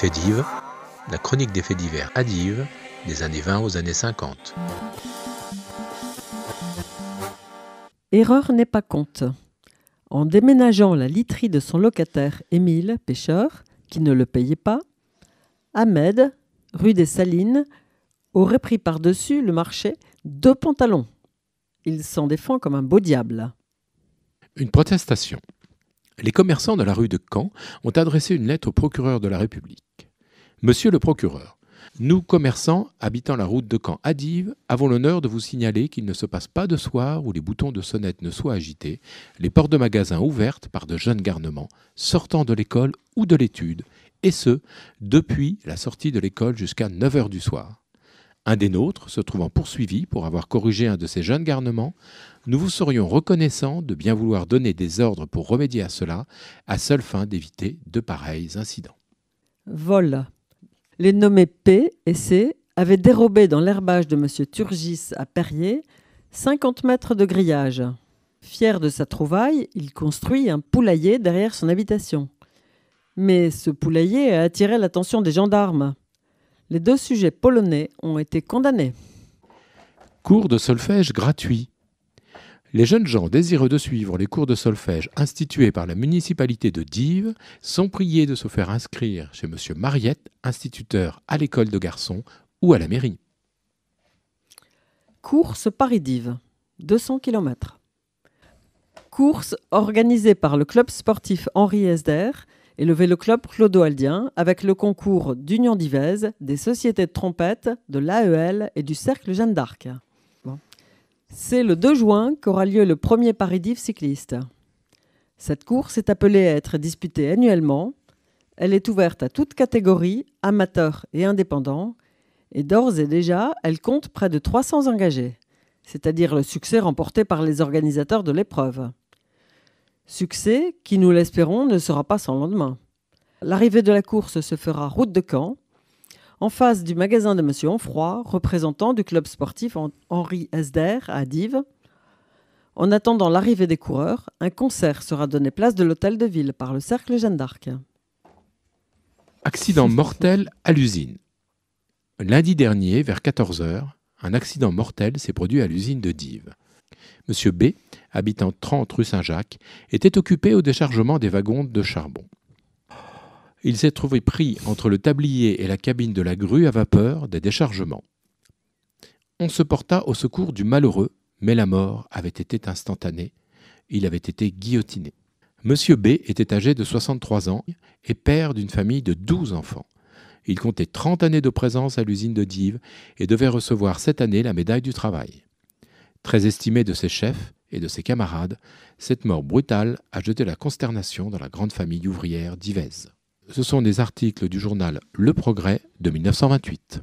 Faits d'Yves, la chronique des faits divers à Dives, des années 20 aux années 50. Erreur n'est pas compte. En déménageant la literie de son locataire Émile, pêcheur, qui ne le payait pas, Ahmed, rue des Salines, aurait pris par-dessus le marché 2 pantalons. Il s'en défend comme un beau diable. Une protestation. Les commerçants de la rue de Caen ont adressé une lettre au procureur de la République. Monsieur le procureur, nous, commerçants habitant la route de Caen à Dives, avons l'honneur de vous signaler qu'il ne se passe pas de soir où les boutons de sonnette ne soient agités, les portes de magasins ouvertes par de jeunes garnements sortant de l'école ou de l'étude, et ce, depuis la sortie de l'école jusqu'à 9 heures du soir. Un des nôtres se trouvant poursuivi pour avoir corrigé un de ces jeunes garnements, nous vous serions reconnaissants de bien vouloir donner des ordres pour remédier à cela, à seule fin d'éviter de pareils incidents. Vol. Les nommés P et C avaient dérobé dans l'herbage de M. Turgis à Perrier 50 mètres de grillage. Fier de sa trouvaille, il construit un poulailler derrière son habitation. Mais ce poulailler a attiré l'attention des gendarmes. Les 2 sujets polonais ont été condamnés. Cours de solfège gratuit. Les jeunes gens désireux de suivre les cours de solfège institués par la municipalité de Dives sont priés de se faire inscrire chez M. Mariette, instituteur à l'école de garçons ou à la mairie. Course Paris-Dives, 200 km. Course organisée par le club sportif Henri Esder et le vélo-club Clodo-Aldien avec le concours d'Union Divaise, des sociétés de trompettes, de l'AEL et du Cercle Jeanne d'Arc. C'est le 2 juin qu'aura lieu le premier Paris-Dives cycliste. Cette course est appelée à être disputée annuellement. Elle est ouverte à toute catégorie, amateurs et indépendants, et d'ores et déjà, elle compte près de 300 engagés, c'est-à-dire le succès remporté par les organisateurs de l'épreuve. Succès qui, nous l'espérons, ne sera pas sans lendemain. L'arrivée de la course se fera route de Caen, en face du magasin de M. Onfroy, représentant du club sportif Henri Esder à Dives. En attendant l'arrivée des coureurs, un concert sera donné place de l'hôtel de ville par le Cercle Jeanne d'Arc. Accident mortel à l'usine. Lundi dernier, vers 14 h, un accident mortel s'est produit à l'usine de Dives. Monsieur B, habitant 30 rue Saint-Jacques, était occupé au déchargement des wagons de charbon. Il s'est trouvé pris entre le tablier et la cabine de la grue à vapeur des déchargements. On se porta au secours du malheureux, mais la mort avait été instantanée. Il avait été guillotiné. Monsieur B était âgé de 63 ans et père d'une famille de 12 enfants. Il comptait 30 années de présence à l'usine de Dives et devait recevoir cette année la médaille du travail. Très estimé de ses chefs et de ses camarades, cette mort brutale a jeté la consternation dans la grande famille ouvrière divaise. Ce sont des articles du journal Le Progrès de 1928.